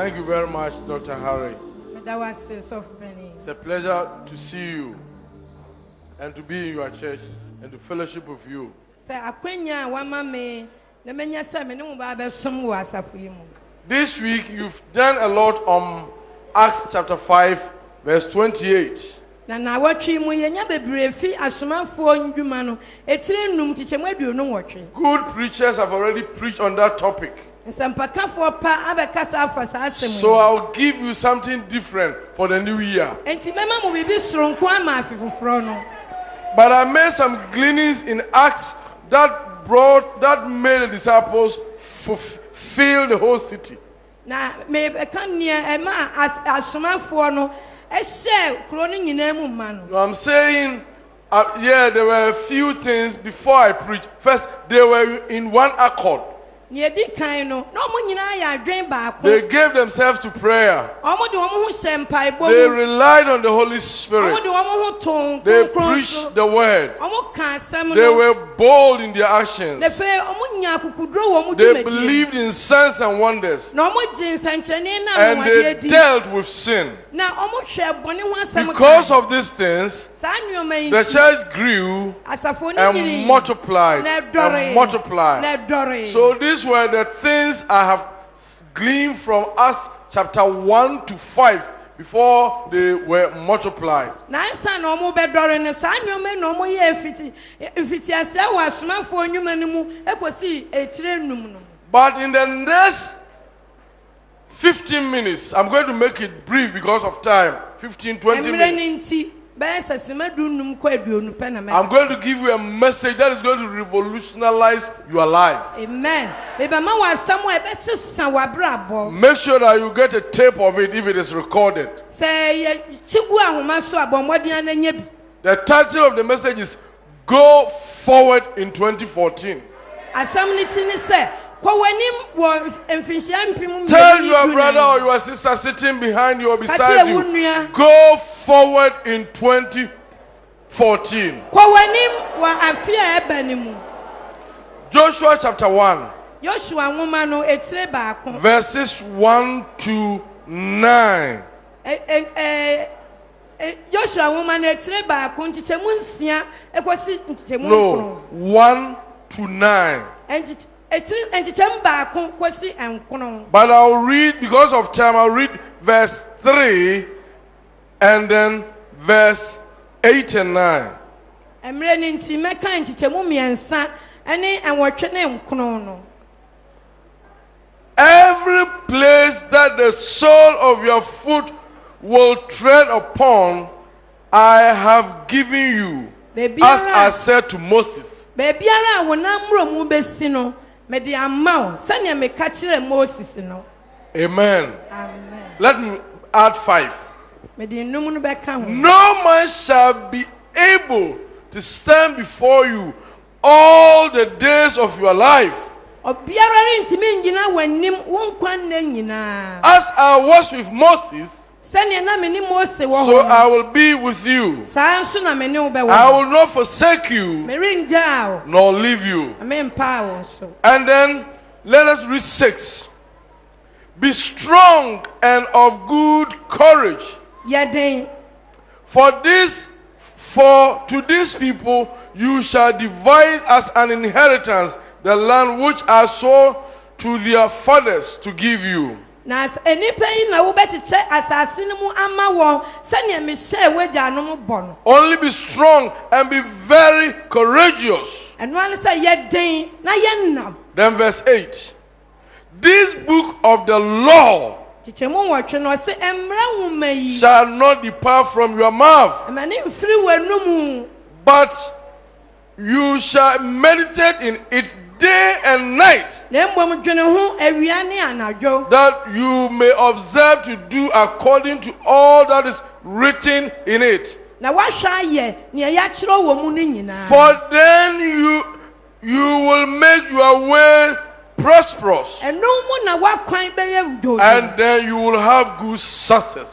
Thank you very much, Dr. Harry. It's a pleasure to see you and to be in your church and to fellowship with you. This week you've done a lot on Acts chapter 5, verse 28. Good preachers have already preached on that topic. So I'll give you something different for the new year. But I made some gleanings in Acts that made the disciples fulfill the whole city. I'm saying, there were a few things before I preach. First, they were in one accord. They gave themselves to prayer. They relied on the Holy Spirit. They preached the word. They were bold in their actions. They believed in signs and wonders. And they dealt with sin. Because of these things, the church grew and multiplied. So these were the things I have gleaned from Acts chapter 1 to 5 before they were multiplied. But in the next 15 minutes, I'm going to make it brief because of time. 15-20 minutes. I'm going to give you a message that is going to revolutionize your life. Amen. Make sure that you get a tape of it if it is recorded. The title of the message is Go Forward in 2014. Tell your brother or your sister sitting behind you or beside you, go forward in 2014. Joshua chapter 1, verses 1 to 9. No, 1 to 9. But I'll read, because of time, I'll read verse 3 and then verse 8 and 9. Every place that the sole of your foot will tread upon, I have given you, as I said to Moses. Amen. Let me add 5. No man shall be able to stand before you all the days of your life. As I was with Moses, so I will be with you. I will not forsake you, nor leave you. And then let us read 6. Be strong and of good courage. For to these people you shall divide as an inheritance the land which I swore to their fathers to give you. Only be strong and be very courageous. Then verse 8. This book of the law shall not depart from your mouth, but you shall meditate in it day and night, that you may observe to do according to all that is written in it. For then you will make your way prosperous, and then you will have good success.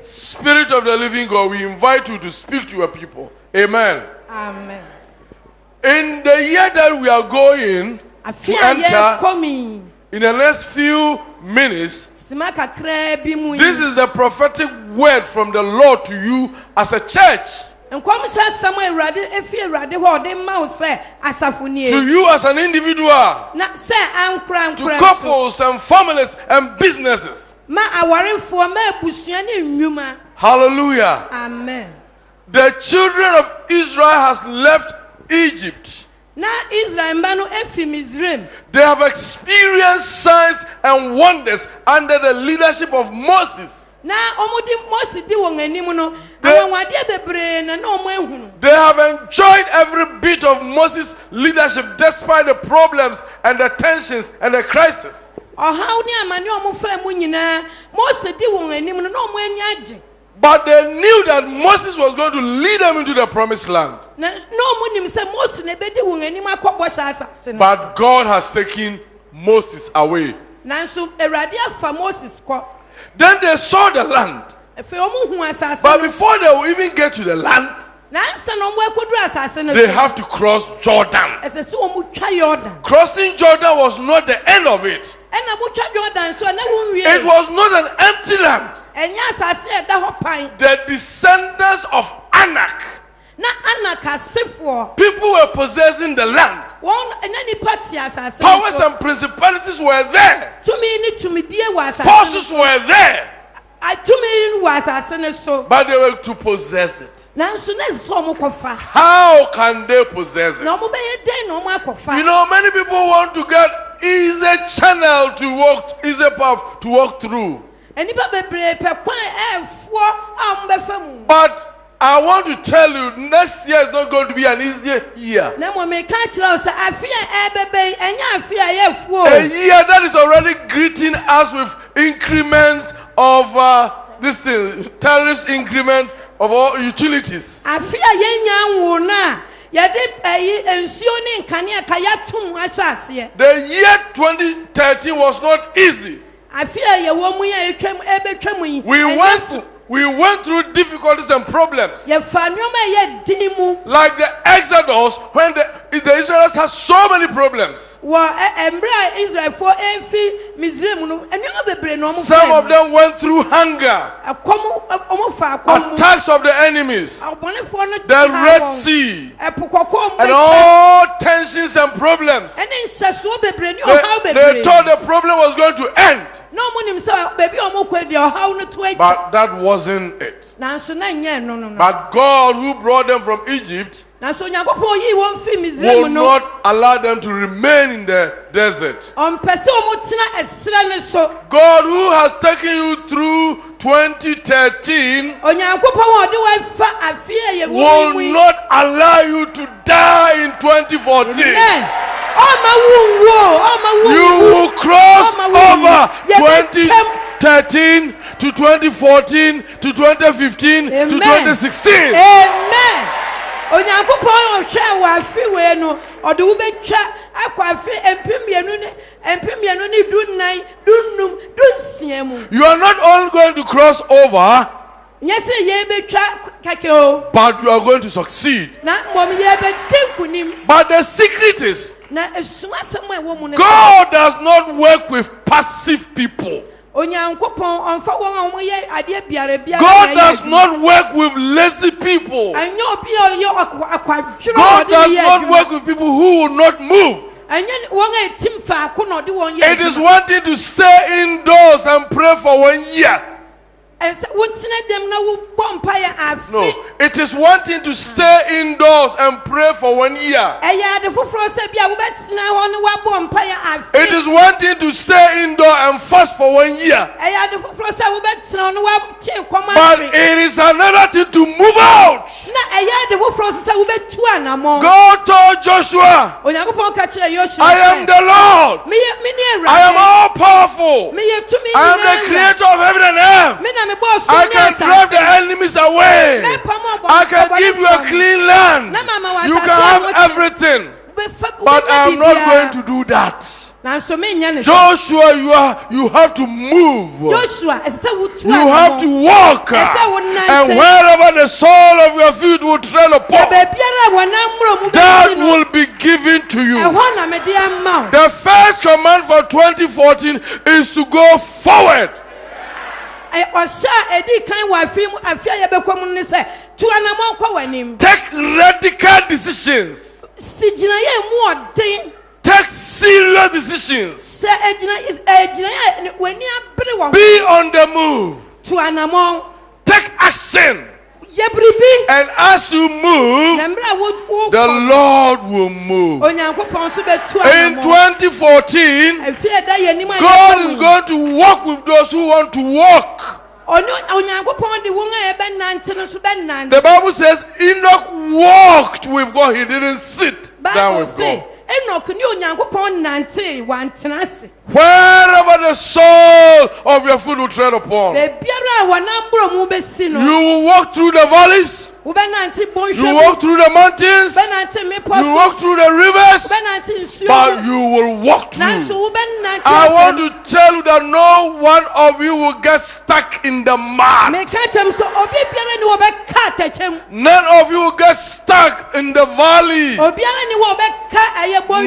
Spirit of the living God, we invite you to speak to your people. Amen. In the year that we are going to enter, in the next few minutes, this is the prophetic word from the Lord to you as a church. To you as an individual, to couples and families and businesses. Hallelujah. Amen. The children of Israel has left Egypt. They have experienced signs and wonders under the leadership of Moses. They have enjoyed every bit of Moses' leadership despite the problems and the tensions and the crisis. But they knew that Moses was going to lead them into the promised land. But God has taken Moses away. Then they saw the land. But before they will even get to the land, they have to cross Jordan. Crossing Jordan was not the end of it. It was not an empty land. The descendants of Anak, people were possessing the land. Powers and principalities were there. Forces were there. But they were to possess it. How can they possess it? You know, many people want to get easy channel to walk, easy path to walk through. But I want to tell you, next year is not going to be an easy year. A year that is already greeting us with increments of this thing, tariffs increment of all utilities. The year 2013 was not easy. We went through difficulties and problems. Like the Exodus, when the Israelites had so many problems. Some of them went through hunger, attacks of the enemies, the Red Sea, and all tensions and problems. They thought the problem was going to end. But that wasn't it. But God, who brought them from Egypt, will not allow them to remain in the desert. God, who has taken you through 2013, will not allow you to die in 2014. You will cross over 2013 to 2014 to 2015 to 2016. Amen. You are not only going to cross over, but you are going to succeed. But the secret is, God does not work with passive people. God does not work with lazy people. God does not work with people who will not move. It is one thing to stay indoors and pray for 1 year. No, it is one thing to stay indoors and pray for 1 year. It is one thing to stay indoors and fast for 1 year. But it is another thing to move out. God told Joshua, I am the Lord. I am all powerful. I am the creator of heaven and earth. I can drive the enemies away. I can give you a clean land. You can have everything. But I am not going to do that. Joshua, you have to move. You have to walk. And wherever the sole of your feet will tread upon, that will be given to you. The first command for 2014 is to go forward. Take radical decisions. Take serious decisions. Be on the move. Take action. And as you move, the Lord will move. In 2014, God is going to walk with those who want to walk. The Bible says Enoch walked with God. He didn't sit down with God. Wherever the sole of your foot will tread upon, you will walk through the valleys, you walk through the mountains, you walk through the rivers, but you will walk through. I want to tell you that no one of you will get stuck in the mud. None of you will get stuck in the valley.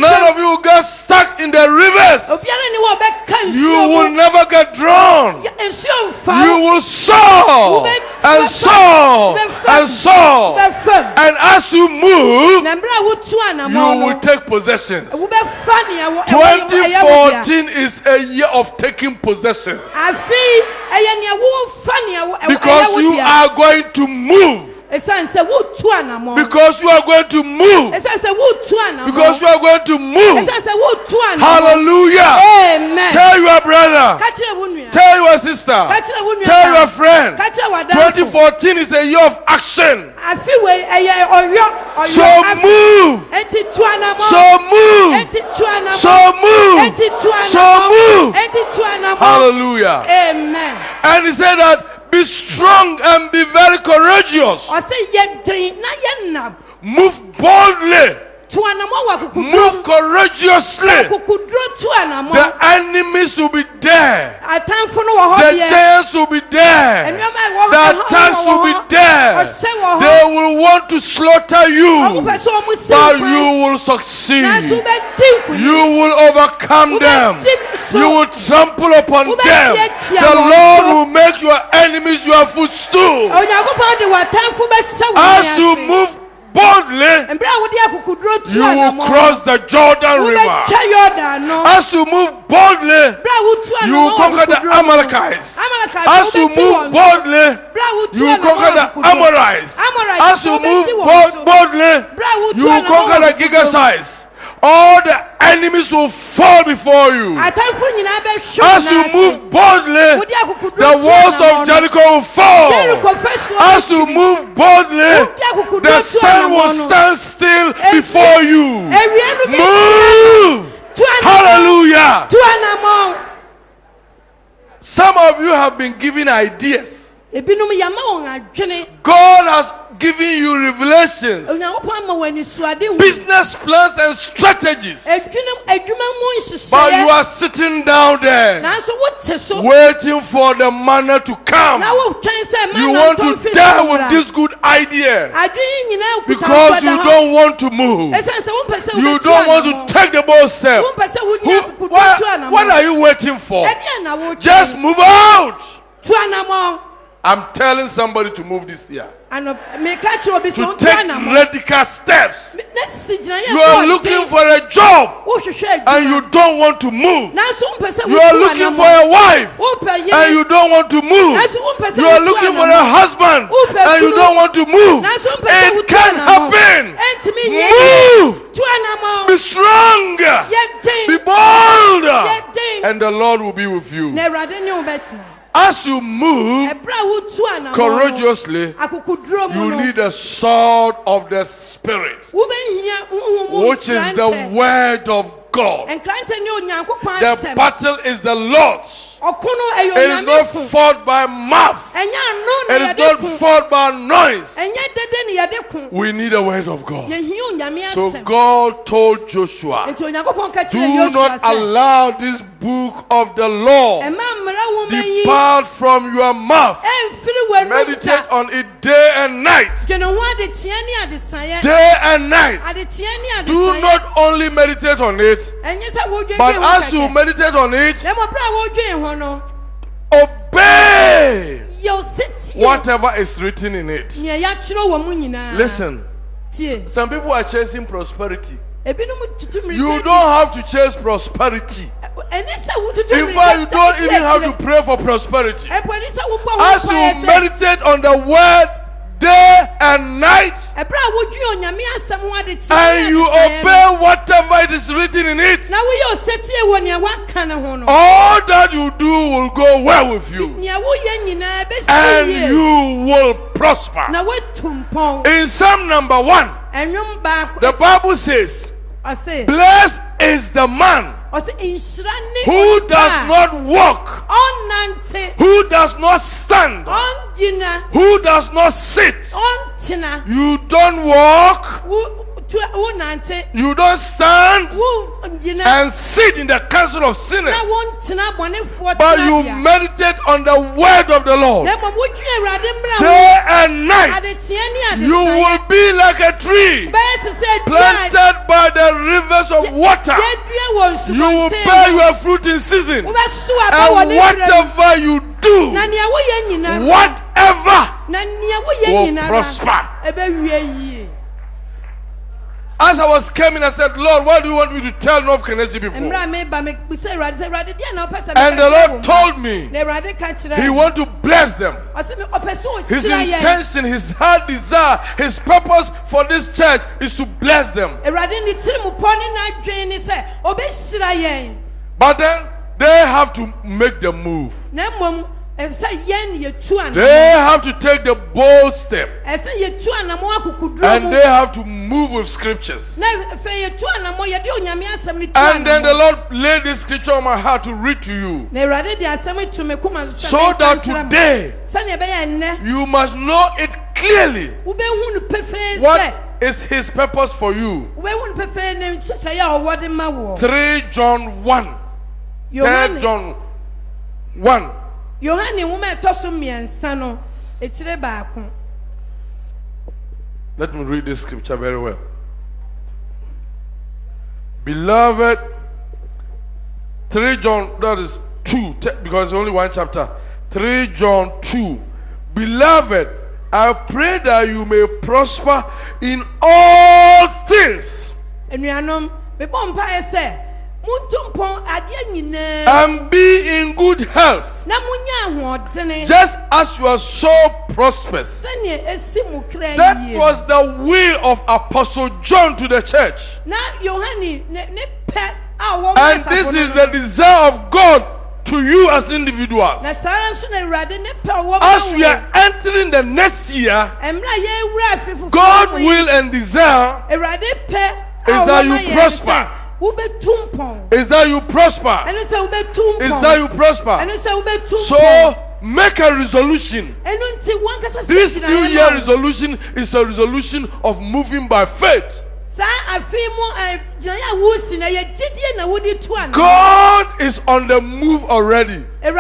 None of you will get stuck in the rivers. You will never get drowned. You will soar and soar and soar. And as you move, you will take possession. 2014 is a year of taking possession. Because you are going to move. Because you are going to move. Because you are going to move. Hallelujah. Amen. Tell your brother. Tell your sister. Tell your friend. 2014 is a year of action. So move. So move. So move. So move. Hallelujah. Amen. And he said that be strong and be very courageous. Move boldly. Move courageously. The enemies will be there. The giants will be there. The attacks will be there. They will want to slaughter you, but you will succeed. You will overcome them. You will trample upon them. The Lord will make your enemies your footstool. As you move boldly, you will cross the Jordan River. As you move boldly, you will conquer the Amalekites. As you move boldly, you will conquer the Amorites. As you move boldly, you will conquer the Gigacites. All the enemies will fall before you. As you move boldly, the walls of Jericho will fall. As you move boldly, the sun will stand still before you. Move! Hallelujah! Some of you have been given ideas. God has given you revelations, business plans and strategies, but you are sitting down there waiting for the manna to come. You want to die with this good idea because you don't want to move. You don't want to take the bold step. What are you waiting for? Just move out. I'm telling somebody to move this year. To take radical steps. You are looking for a job and you don't want to move. You are looking for a wife and you don't want to move. You are looking for a husband and you don't want to move. It can happen. Move. Be strong. Be bold. And the Lord will be with you. As you move courageously, you need a sword of the Spirit, which is the word of God. The battle is the Lord's, It is not fought by mouth. It is not fought by noise. We need a word of God. So God told Joshua, do not allow this book of the law depart from your mouth. Meditate on it day and night. Day and night. Do not only meditate on it, but as you meditate on it, obey whatever is written in it. Listen, some people are chasing prosperity. You don't have to chase prosperity. In fact, you don't even have to pray for prosperity. As you meditate on the word day and night, and you obey whatever it is written in it, all that you do will go well with you, and you will prosper. In Psalm number 1, the Bible says, blessed is the man who does not walk, who does not stand, who does not sit. You don't walk, you don't stand and sit in the council of sinners, but you meditate on the word of the Lord day and night. You will be like a tree planted by the rivers of water. You will bear your fruit in season, and whatever you do, whatever will prosper. As I was coming, I said, Lord, what do you want me to tell North Kennedy people? And the Lord told me He wants to bless them. His intention, His heart desire, His purpose for this church is to bless them. But then they have to make the move. They have to take the bold step, and they have to move with scriptures. And then the Lord laid this scripture on my heart to read to you, so that today you must know it clearly. What is His purpose for you? 3 John 1. 3 John 1. Let me read this scripture very well. Beloved, 3 John, that is 2, because it's only one chapter. 3 John 2. Beloved, I pray that you may prosper in all things and be in good health, just as you are so prosperous. That was the will of Apostle John to the church, and this is the desire of God to you as individuals. As we are entering the next year, God's will and desire is that you prosper. Is that you prosper? Is that you prosper? So make a resolution. This New Year resolution is a resolution of moving by faith. God is on the move already, and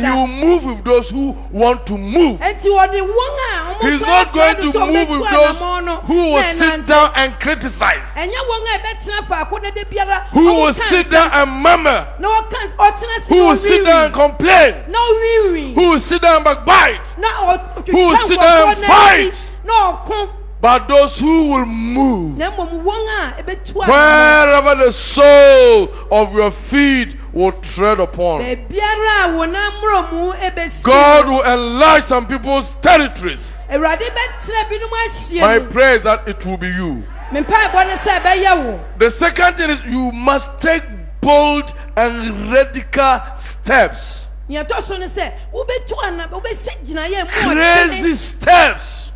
He will move with those who want to move. He's not going to move with those who will sit down and criticize, who will sit down and murmur, who will sit down and complain, who will sit down and backbite, who will sit down and fight. But those who will move, wherever the sole of your feet will tread upon, God will enlarge some people's territories. My prayer is that it will be you. The second thing is you must take bold and radical steps. Crazy steps.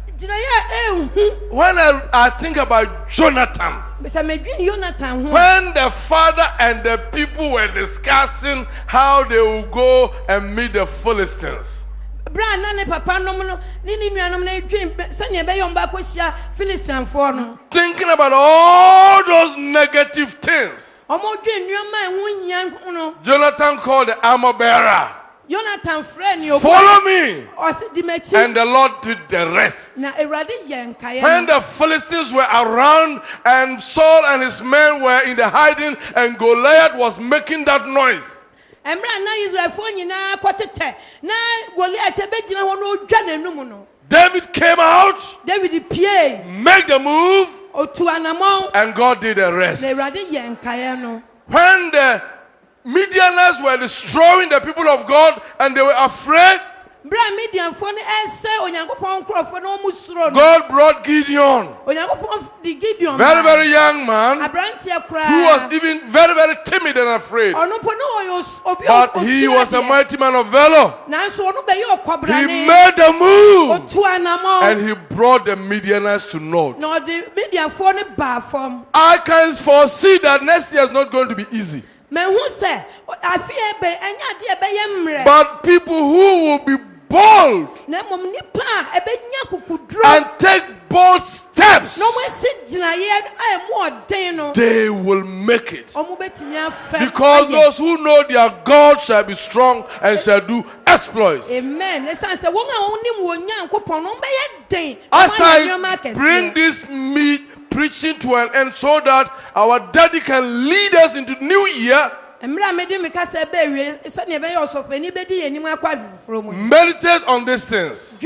When I think about Jonathan, when the father and the people were discussing how they will go and meet the Philistines, thinking about all those negative things, Jonathan called the armor bearer. Follow me. And the Lord did the rest. When the Philistines were around and Saul and his men were in the hiding and Goliath was making that noise, David came out, made the move, and God did the rest. When the Midianites were destroying the people of God and they were afraid, God brought Gideon, very, very young man, who was even very, very timid and afraid. But he was a mighty man of valor. He made the move and he brought the Midianites to naught. I can foresee that next year is not going to be easy. But people who will be bold and take bold steps, they will make it. Because those who know their God shall be strong and shall do exploits. Amen. As I bring this preaching to an end so that our daddy can lead us into the new year, meditate on these things.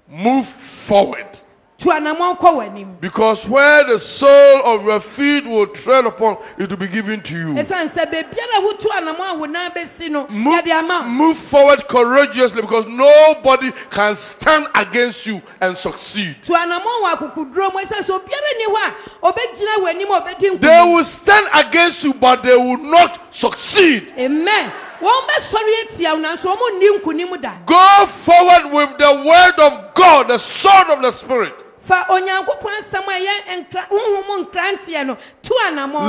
Move forward. Because where the sole of your feet will tread upon, it will be given to you. Move forward courageously, because nobody can stand against you and succeed. They will stand against you, but they will not succeed. Amen. Go forward with the word of God, the sword of the Spirit.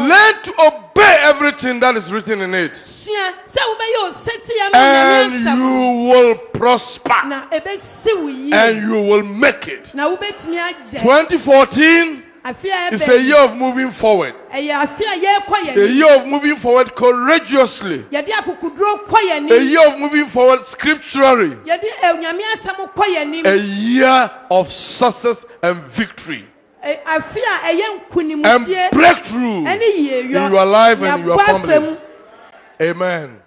Learn to obey everything that is written in it, and you will prosper, and you will make it. 2014 it's a year of moving forward. A year of moving forward courageously. A year of moving forward scripturally. A year of success and victory. And breakthrough in your life and in your families. Amen.